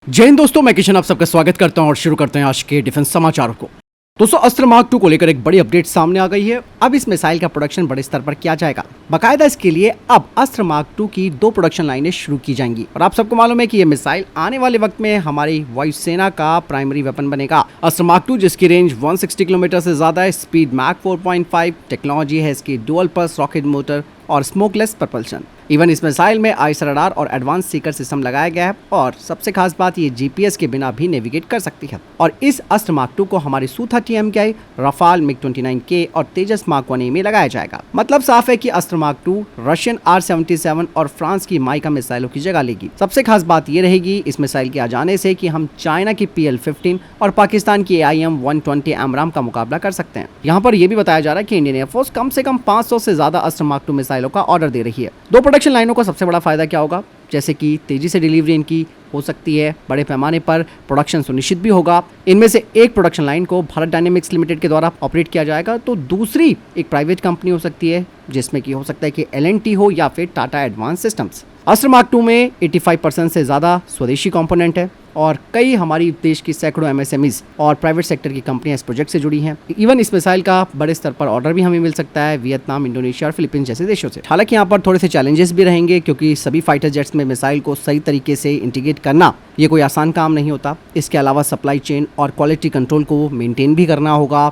जय हिंद दोस्तों, मैं किशन आप सबका स्वागत करता हूं और शुरू करते हैं आज के डिफेंस समाचारों को। दोस्तों, अस्त्र मार्क 2 को लेकर एक बड़ी अपडेट सामने आ गई है। अब इस मिसाइल का प्रोडक्शन बड़े स्तर पर किया जाएगा। बाकायदा इसके लिए अब अस्त्र मार्क 2 की 2 प्रोडक्शन लाइनें शुरू की जाएंगी और आप सबको मालूम है कि यह मिसाइल आने वाले वक्त में हमारी वायुसेना का प्राइमरी वेपन बनेगा। अस्त्र मार्क 2 जिसकी रेंज 160 किलोमीटर से ज्यादा है, स्पीड मैक 4.5, टेक्नोलॉजी है इसकी डुअल पल्स रॉकेट मोटर और स्मोकलेस प्रपल्शन। इवन इस मिसाइल में आइस रडार और एडवांस सीकर सिस्टम लगाया गया है और सबसे खास बात ये जीपीएस के बिना भी नेविगेट कर सकती है। और इस अस्त्र मार्क 2 को हमारी Su-30 MKI, रफाल MiG-29K और तेजस मार्क 1A में लगाया जाएगा। मतलब साफ है कि अस्त्र मार्क 2 रशियन R-77 और फ्रांस की माइका मिसाइलों की जगह लेगी। सबसे खास बात ये रहेगी इस मिसाइल के आ जाने से कि हम चाइना की PL-15 और पाकिस्तान की AIM-120 AMRAAM का मुकाबला कर सकते हैं। यहाँ पर यह भी बताया जा रहा है कि इंडियन एयरफोर्स कम से कम 500 से ज्यादा अस्त्र मार्क 2 मिसाइलों का ऑर्डर दे रही है। 2 प्रोडक्शन लाइनों का सबसे बड़ा फायदा क्या होगा, जैसे कि तेजी से डिलीवरी इनकी हो सकती है, बड़े पैमाने पर प्रोडक्शन सुनिश्चित भी होगा। इनमें से एक प्रोडक्शन लाइन को भारत डायनेमिक्स लिमिटेड के द्वारा ऑपरेट किया जाएगा, तो दूसरी एक प्राइवेट कंपनी हो सकती है जिसमें कि हो सकता है कि L&T हो या फिर टाटा एडवांस सिस्टम्स। अस्त्र मार्क 2 में 85% से ज़्यादा स्वदेशी कंपोनेंट है और कई हमारी देश की सैकड़ों MSMEs और प्राइवेट सेक्टर की कंपनियां इस प्रोजेक्ट से जुड़ी हैं। इवन इस मिसाइल का बड़े स्तर पर ऑर्डर भी हमें मिल सकता है वियतनाम, इंडोनेशिया और फिलीपींस जैसे देशों से। हालांकि यहाँ पर थोड़े से चैलेंजेस भी रहेंगे क्योंकि सभी फाइटर जेट्स में मिसाइल को सही तरीके से इंटीग्रेट करना ये कोई आसान काम नहीं होता। इसके अलावा सप्लाई चेन और क्वालिटी कंट्रोल को मेंटेन भी करना होगा।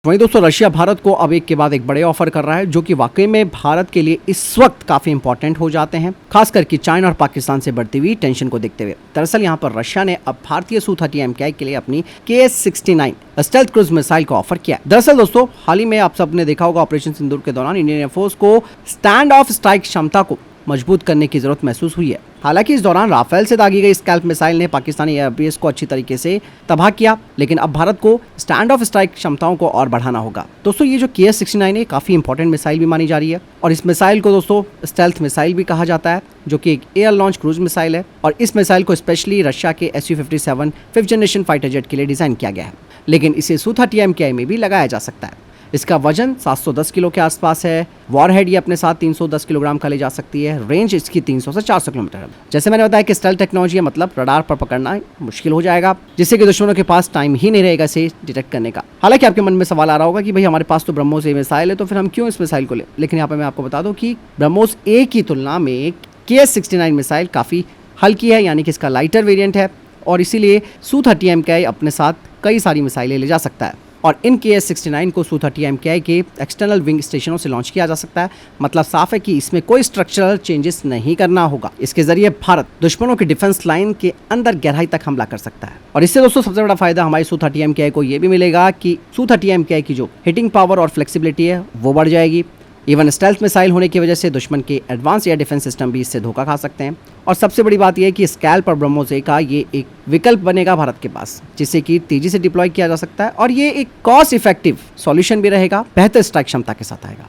वहीं दोस्तों, रशिया भारत को अब एक के बाद एक बड़े ऑफर कर रहा है जो कि वाकई में भारत के लिए इस वक्त काफी इंपॉर्टेंट हो जाते हैं, खासकर कि चाइना और पाकिस्तान से बढ़ती हुई टेंशन को देखते हुए। दरअसल यहाँ पर रशिया ने अब भारतीय Su-30 MKI के लिए अपनी KS-69 स्टेल्थ क्रूज मिसाइल को ऑफर किया। दरअसल दोस्तों, हाल ही में आप सबने देखा होगा ऑपरेशन सिंदूर के दौरान इंडियन एयरफोर्स को स्टैंड ऑफ स्ट्राइक क्षमता को मजबूत करने की जरूरत महसूस हुई है। हालांकि इस दौरान राफेल से दागी गई स्कैल्प मिसाइल ने पाकिस्तानी एयरबेस को अच्छी तरीके से तबाह किया, लेकिन अब भारत को स्टैंड ऑफ स्ट्राइक क्षमताओं को और बढ़ाना होगा। दोस्तों, ये जो KS-69 है काफी इंपॉर्टेंट मिसाइल भी मानी जा रही है और इस मिसाइल को दोस्तों स्टेल्थ मिसाइल भी कहा जाता है, जो कि एक एयर लॉन्च क्रूज मिसाइल है और इस मिसाइल को स्पेशली रशिया के Su-57 5th generation fighter jet के लिए डिजाइन किया गया है, लेकिन इसे Su-30 MKI में भी लगाया जा सकता है। इसका वजन 710 किलो के आसपास है। वॉरहेड ये अपने साथ 310 किलोग्राम का ले जा सकती है। रेंज इसकी 300 से 400 किलोमीटर है। जैसे मैंने बताया कि स्टेल्थ टेक्नोलॉजी है, मतलब रडार पर पकड़ना मुश्किल हो जाएगा, जिससे कि दुश्मनों के पास टाइम ही नहीं रहेगा इसे डिटेक्ट करने का। हालांकि आपके मन में सवाल आ रहा होगा कि भाई हमारे पास तो ब्रह्मोस A मिसाइल है, तो फिर हम क्यों इस मिसाइल को ले। लेकिन यहाँ पर मैं आपको बता दूं कि ब्रह्मोस A की तुलना में KS-69 मिसाइल काफ़ी हल्की है, यानी कि इसका लाइटर वेरिएंट है और इसीलिए Su-30 MKI अपने साथ कई सारी मिसाइलें ले जा सकता है। और इन KS-69 को Su-30 MKI के एक्सटर्नल विंग स्टेशनों से लॉन्च किया जा सकता है। मतलब साफ है कि इसमें कोई स्ट्रक्चरल चेंजेस नहीं करना होगा। इसके जरिए भारत दुश्मनों की डिफेंस लाइन के अंदर गहराई तक हमला कर सकता है और इससे दोस्तों सबसे बड़ा फायदा हमारी Su-30 MKI को ये भी मिलेगा कि Su-30 MKI की जो हिटिंग पावर और फ्लेक्सिबिलिटी है वो बढ़ जाएगी। इवन स्टेल्थ मिसाइल होने की वजह से दुश्मन के एडवांस एयर डिफेंस सिस्टम भी इससे धोखा खा सकते हैं और सबसे बड़ी बात यह है कि स्कैल्प और ब्रह्मोस A का ये एक विकल्प बनेगा भारत के पास, जिससे कि तेजी से डिप्लॉय किया जा सकता है और ये एक कॉस्ट इफेक्टिव सॉल्यूशन भी रहेगा, बेहतर स्ट्राइक क्षमता के साथ आएगा।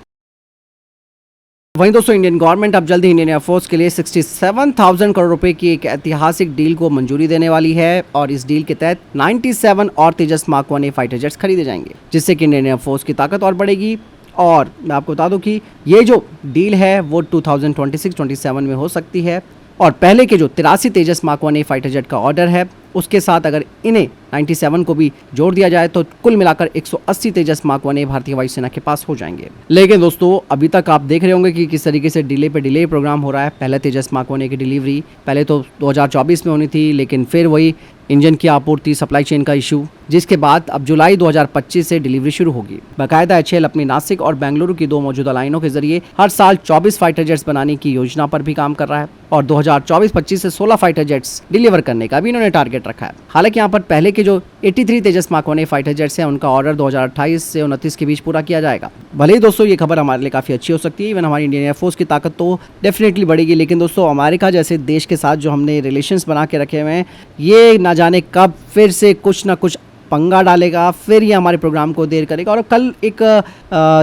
वहीं दोस्तों, इंडियन गवर्नमेंट अब जल्द ही इंडियन एयरफोर्स के लिए 67,000 करोड़ रुपए की एक ऐतिहासिक डील को मंजूरी देने वाली है और इस डील के तहत 97 और तेजस मार्क 1A फाइटर जेट्स खरीदे जाएंगे, जिससे कि इंडियन एयरफोर्स की ताकत और बढ़ेगी। और मैं आपको बता दूं कि ये जो डील है वो 2026-27 में हो सकती है और पहले के जो 83 तेजस मार्क 1A फाइटर जेट का ऑर्डर है उसके साथ अगर इन्हें 97 को भी जोड़ दिया जाए तो कुल मिलाकर 180 तेजस मार्क 1A भारतीय वायुसेना के पास हो जाएंगे। लेकिन दोस्तों, अभी तक आप देख रहे होंगे कि किस तरीके से डिले पे डिले प्रोग्राम हो रहा है। पहले तेजस मार्क 1A की डिलीवरी पहले तो 2024 में होनी थी, लेकिन फिर वही इंजन की आपूर्ति, सप्लाई चेन का इशू, जिसके बाद अब जुलाई 2025 से डिलीवरी शुरू होगी। बाकायदा HAL अपनी नासिक और बेंगलुरु की 2 मौजूदा लाइनों के जरिए हर साल 24 फाइटर जेट्स बनाने की योजना पर भी काम कर रहा है और 2024-25 से 16 फाइटर जेट्स डिलीवर करने का भी इन्होंने टारगेट रखा है। हालांकि यहाँ पर पहले के जो 83 तेजस मार्क 1A फाइटर जेट्स हैं उनका ऑर्डर 2028 से 29 के बीच पूरा किया जाएगा। भले ही दोस्तों ये खबर हमारे लिए काफ़ी अच्छी हो सकती है, इवन हमारी इंडियन एयरफोर्स की ताकत तो डेफिनेटली बढ़ेगी, लेकिन दोस्तों अमेरिका जैसे देश के साथ जो हमने रिलेशंस बना के रखे हुए हैं, ये ना जाने कब फिर से कुछ ना कुछ पंगा डालेगा, फिर ये हमारे प्रोग्राम को देर करेगा। और कल एक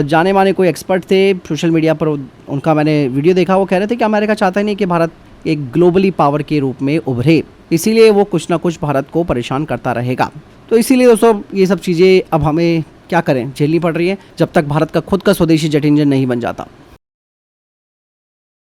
जाने माने कोई एक्सपर्ट थे सोशल मीडिया पर, उनका मैंने वीडियो देखा, वो कह रहे थे कि अमेरिका चाहता ही नहीं कि भारत एक ग्लोबली पावर के रूप में उभरे, इसीलिए वो कुछ ना कुछ भारत को परेशान करता रहेगा। तो इसीलिए दोस्तों ये सब चीज़ें अब हमें क्या करें, झेलनी पड़ रही है जब तक भारत का खुद का स्वदेशी जेट इंजन नहीं बन जाता।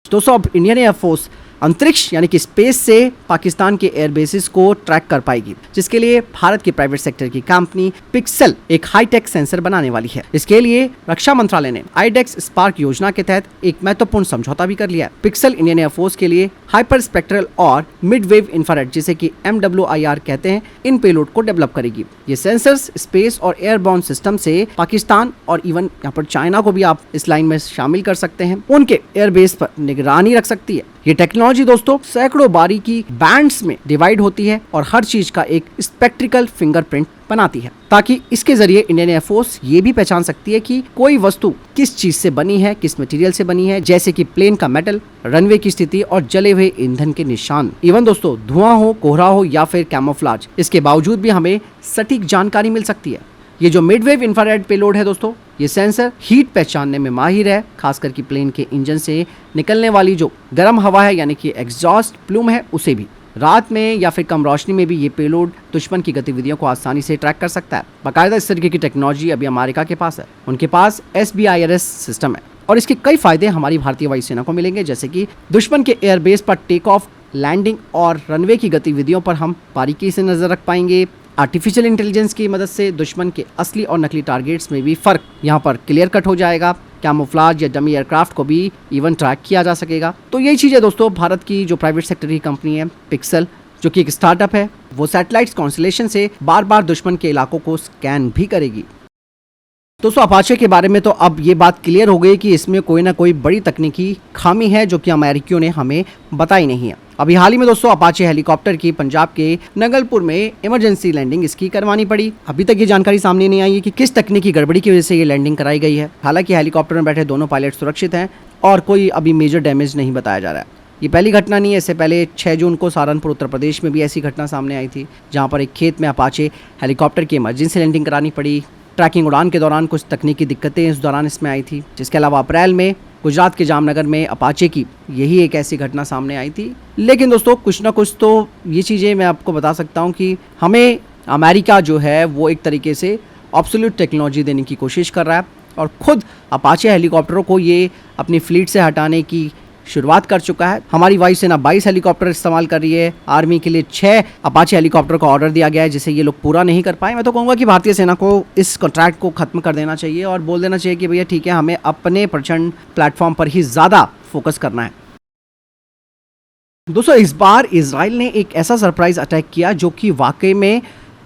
दोस्तों अब इंडियन एयरफोर्स अंतरिक्ष यानी कि स्पेस से पाकिस्तान के एयरबेसिस को ट्रैक कर पाएगी, जिसके लिए भारत की प्राइवेट सेक्टर की कंपनी पिक्सल एक हाईटेक सेंसर बनाने वाली है। इसके लिए रक्षा मंत्रालय ने आईडेक्स स्पार्क योजना के तहत एक महत्वपूर्ण समझौता भी कर लिया है। पिक्सल इंडियन एयरफोर्स के लिए हाइपर स्पेक्ट्रल और मिड वेव इंफ्रारेड, जिसे कि MWIR कहते हैं, इन पेलोड को डेवलप करेगी। ये सेंसर्स स्पेस और एयरबॉर्न सिस्टम से पाकिस्तान और इवन यहाँ पर चाइना को भी आप इस लाइन में शामिल कर सकते हैं, उनके एयरबेस पर निगरानी रख सकती है। ये टेक्नोलॉजी दोस्तों सैकड़ों बारीकी बैंड्स में डिवाइड होती है और हर चीज का एक स्पेक्ट्रिकल फिंगरप्रिंट बनाती है, ताकि इसके जरिए इंडियन एयरफोर्स ये भी पहचान सकती है कि कोई वस्तु किस चीज से बनी है, किस मटेरियल से बनी है, जैसे कि प्लेन का मेटल, रनवे की स्थिति और जले हुए ईंधन के निशान। इवन दोस्तों धुआं हो, कोहरा हो या फिर कैमोफ्लेज, इसके बावजूद भी हमें सटीक जानकारी मिल सकती है। ये जो मिडवेव इंफ्रारेड पेलोड है दोस्तों, ये सेंसर हीट पहचानने में माहिर है, खासकर कि प्लेन के इंजन से निकलने वाली जो गर्म हवा है यानी कि एग्जॉस्ट प्लूम है, उसे भी रात में या फिर कम रोशनी में भी ये पेलोड दुश्मन की गतिविधियों को आसानी से ट्रैक कर सकता है। बाकायदा इस तरीके की टेक्नोलॉजी अभी अमेरिका के पास है, उनके पास SBIRS सिस्टम है और इसके कई फायदे हमारी भारतीय वायुसेना को मिलेंगे, जैसे कि दुश्मन के एयरबेस पर टेक ऑफ, लैंडिंग और रनवे की गतिविधियों पर हम बारीकी से नजर रख पाएंगे। आर्टिफिशियल इंटेलिजेंस की मदद से दुश्मन के असली और नकली टारगेट्स में भी फर्क यहाँ पर क्लियर कट हो जाएगा। कैमोफ्लेज या डमी एयरक्राफ्ट को भी इवन ट्रैक किया जा सकेगा। तो यही चीज़ है दोस्तों, भारत की जो प्राइवेट सेक्टर की कंपनी है पिक्सल, जो कि एक स्टार्टअप है, वो सैटेलाइट कॉन्स्टलेशन से बार बार दुश्मन के इलाकों को स्कैन भी करेगी। दोस्तों अपाचे के बारे में तो अब ये बात क्लियर हो गई कि इसमें कोई ना कोई बड़ी तकनीकी खामी है जो कि अमेरिकियों ने हमें बताई नहीं है। अभी हाल ही में दोस्तों अपाचे हेलीकॉप्टर की पंजाब के नगलपुर में इमरजेंसी लैंडिंग इसकी करवानी पड़ी। अभी तक ये जानकारी सामने नहीं आई है कि किस तकनीकी गड़बड़ी की वजह से ये लैंडिंग कराई गई है। हालांकि हेलीकॉप्टर में बैठे दोनों पायलट सुरक्षित हैं और कोई अभी मेजर डैमेज नहीं बताया जा रहा है। ये पहली घटना नहीं है, इससे पहले 6 जून को सहारनपुर उत्तर प्रदेश में भी ऐसी घटना सामने आई थी, जहाँ पर एक खेत में अपाचे हेलीकॉप्टर की इमरजेंसी लैंडिंग करानी पड़ी। ट्रैकिंग उड़ान के दौरान कुछ तकनीकी दिक्कतें इस दौरान इसमें आई थी। जिसके अलावा अप्रैल में गुजरात के जामनगर में अपाचे की यही एक ऐसी घटना सामने आई थी। लेकिन दोस्तों कुछ ना कुछ तो ये चीज़ें मैं आपको बता सकता हूँ कि हमें अमेरिका जो है वो एक तरीके से ऑब्सोल्यूट टेक्नोलॉजी देने की कोशिश कर रहा है और ख़ुद अपाचे हेलीकॉप्टरों को ये अपनी फ्लीट से हटाने की शुरुआत कर चुका है। हमारी वायुसेना 22 हेलीकॉप्टर इस्तेमाल कर रही है। आर्मी के लिए 6 अपाचे हेलीकॉप्टर का ऑर्डर दिया गया है, जिसे ये लोग पूरा नहीं कर पाए। मैं तो कहूँगा कि भारतीय सेना को इस कॉन्ट्रैक्ट को खत्म कर देना चाहिए और बोल देना चाहिए कि भैया ठीक है, हमें अपने प्रचंड प्लेटफॉर्म पर ही ज़्यादा फोकस करना है। दोस्तों इस बार इजराइल ने एक ऐसा सरप्राइज अटैक किया जो कि वाकई में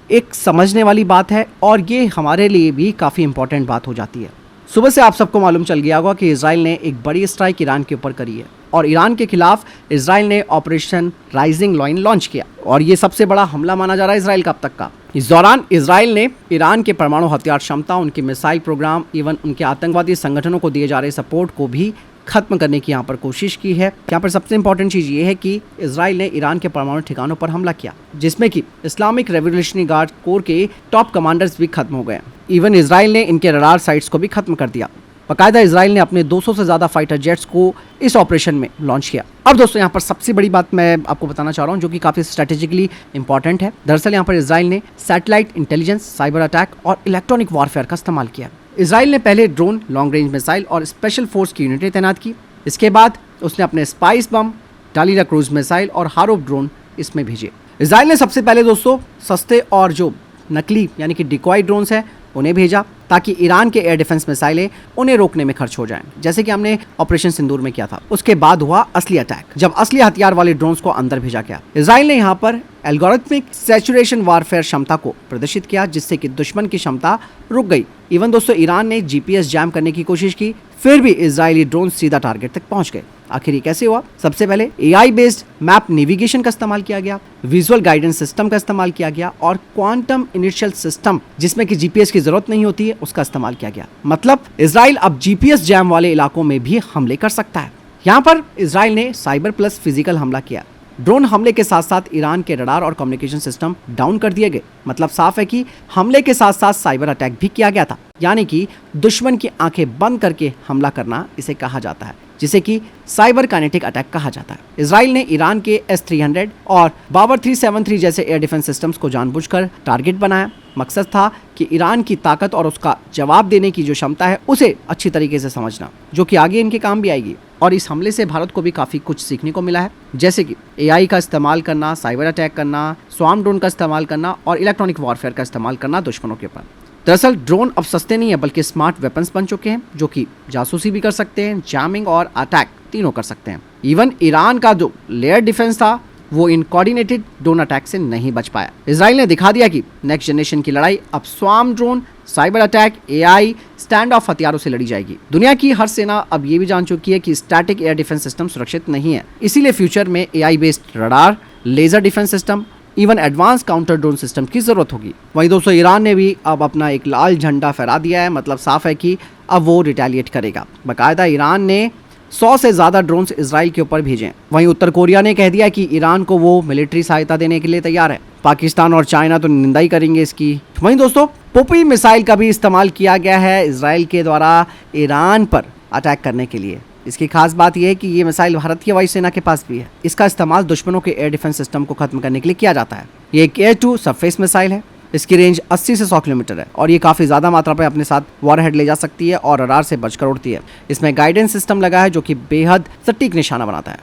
एक समझने वाली बात है और ये हमारे लिए भी काफ़ी इंपॉर्टेंट बात हो जाती है। सुबह से आप सबको मालूम चल गया होगा कि इजराइल ने एक बड़ी स्ट्राइक ईरान के ऊपर करी है और ईरान के खिलाफ इजराइल ने ऑपरेशन राइजिंग लायन लॉन्च किया और ये सबसे बड़ा हमला माना जा रहा है इजराइल का अब तक का। इस दौरान इजराइल ने ईरान के परमाणु हथियार क्षमता, उनके मिसाइल प्रोग्राम, इवन उनके आतंकवादी संगठनों को दिए जा रहे सपोर्ट को भी खत्म करने की यहाँ पर कोशिश की है। यहाँ पर सबसे इंपॉर्टेंट चीज़ ये है कि इजराइल ने ईरान के परमाणु ठिकानों पर हमला किया, जिसमें कि इस्लामिक रेवोल्यूशनरी गार्ड कोर के टॉप कमांडर्स भी खत्म हो गए। इवन इजराइल ने इनके रडार साइट्स को भी खत्म कर दिया। बाकायदा इजराइल ने अपने 200 से ज़्यादा फाइटर जेट्स को इस ऑपरेशन में लॉन्च किया। अब दोस्तों यहाँ पर सबसे बड़ी बात मैं आपको बताना चाह रहा हूँ जो कि काफ़ी स्ट्रेटेजिकली इंपॉर्टेंट है। दरअसल यहाँ पर इजराइल ने सैटेलाइट इंटेलिजेंस, साइबर अटैक और इलेक्ट्रॉनिक वॉरफेयर का इस्तेमाल किया। इजराइल ने पहले ड्रोन, लॉन्ग रेंज मिसाइल और स्पेशल फोर्स की यूनिटें तैनात की। इसके बाद उसने अपने स्पाइस बम, डालिरा क्रूज मिसाइल और हारोप ड्रोन इसमें भेजे। इजराइल ने सबसे पहले दोस्तों सस्ते और जो नकली यानी कि डिकॉय ड्रोन्स हैं उन्हें भेजा, ताकि ईरान के एयर डिफेंस मिसाइलें उन्हें रोकने में खर्च हो जाएं, जैसे कि हमने ऑपरेशन सिंदूर में किया था। उसके बाद हुआ असली अटैक, जब असली हथियार वाले ड्रोन्स को अंदर भेजा गया। इजराइल ने यहाँ पर एल्गोरिथमिक सैचुरेशन वारफेयर क्षमता को प्रदर्शित किया, जिससे कि दुश्मन की क्षमता रुक गई। इवन दोस्तों ईरान ने GPS जैम करने की कोशिश की, फिर भी इजरायली ड्रोन सीधा टारगेट तक पहुंच गए। आखिर ये कैसे हुआ? सबसे पहले AI बेस्ड मैप नेविगेशन का इस्तेमाल किया गया, विजुअल गाइडेंस सिस्टम का इस्तेमाल किया गया और क्वांटम इनिशियल सिस्टम, जिसमें कि GPS की जरूरत नहीं होती है, उसका इस्तेमाल किया गया। मतलब इजराइल अब GPS जैम वाले इलाकों में भी हमले कर सकता है। यहाँ पर इजराइल ने साइबर प्लस फिजिकल हमला किया। ड्रोन हमले के साथ साथ ईरान के रडार और कम्युनिकेशन सिस्टम डाउन कर दिए गए। मतलब साफ है कि हमले के साथ साथ साइबर अटैक भी किया गया था, यानी कि दुश्मन की आंखें बंद करके हमला करना इसे कहा जाता है, जिसे कि साइबर काइनेटिक अटैक कहा जाता है। इजराइल ने ईरान के S-300 और बाबर 373 जैसे एयर डिफेंस सिस्टम्स को जानबूझकर टारगेट बनाया। मकसद था कि ईरान की ताकत और उसका जवाब देने की जो क्षमता है उसे अच्छी तरीके से समझना, जो कि आगे इनके काम भी आएगी। और इस हमले से भारत को भी काफ़ी कुछ सीखने को मिला है, जैसे कि एआई का इस्तेमाल करना, साइबर अटैक करना, स्वार्म ड्रोन का इस्तेमाल करना और इलेक्ट्रॉनिक वॉरफेयर का इस्तेमाल करना दुश्मनों के ऊपर। दरअसल ड्रोन अब सस्ते नहीं है बल्कि स्मार्ट वेपन्स बन चुके हैं, जो कि जासूसी भी कर सकते हैं, जैमिंग और अटैक तीनों कर सकते हैं। इवन ईरान का जो लेयर डिफेंस था वो इन कोऑर्डिनेटेड ड्रोन अटैक से नहीं बच पाया। इजराइल ने दिखा दिया कि नेक्स्ट जनरेशन की लड़ाई अब swarm drone, cyber attack, AI, stand of हथियारों से लड़ी जाएगी। दुनिया की हर सेना अब ये भी जान चुकी है कि स्टैटिक एयर डिफेंस सिस्टम सुरक्षित नहीं है, इसीलिए फ्यूचर में AI based radar, laser defence system, even advance counter drone system की जरूरत होगी। वहीं दोस्तों ईरान ने भी अब अपना एक लाल झंडा फहरा दिया है, मतलब साफ है कि अब वो रिटेलिएट करेगा। बाकायदा ईरान ने 100 से ज़्यादा ड्रोन्स इजराइल के ऊपर भेजे। वहीं उत्तर कोरिया ने कह दिया कि ईरान को वो मिलिट्री सहायता देने के लिए तैयार है। पाकिस्तान और चाइना तो निंदा ही करेंगे इसकी। वहीं दोस्तों पोपी मिसाइल का भी इस्तेमाल किया गया है इजराइल के द्वारा ईरान पर अटैक करने के लिए। इसकी खास बात यह है कि ये मिसाइल भारत की वायुसेना के पास भी है। इसका इस्तेमाल दुश्मनों के एयर डिफेंस सिस्टम को खत्म करने के लिए किया जाता है। ये एक एयर टू सरफेस मिसाइल है। इसकी रेंज 80 से 100 किलोमीटर है और ये काफ़ी ज़्यादा मात्रा पर अपने साथ वॉरहेड ले जा सकती है और रडार से बचकर उड़ती है। इसमें गाइडेंस सिस्टम लगा है जो कि बेहद सटीक निशाना बनाता है।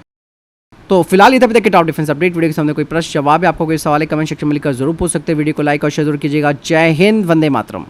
तो फिलहाल ये तक के टॉप डिफेंस अपडेट। वीडियो के सामने कोई प्रश्न जवाब है, आपको कोई सवाल है, कमेंट सेक्शन में लिखकर जरूर पूछ सकते हैं। वीडियो को लाइक और शेयर जरूर कीजिएगा। जय हिंद, वंदे मातरम।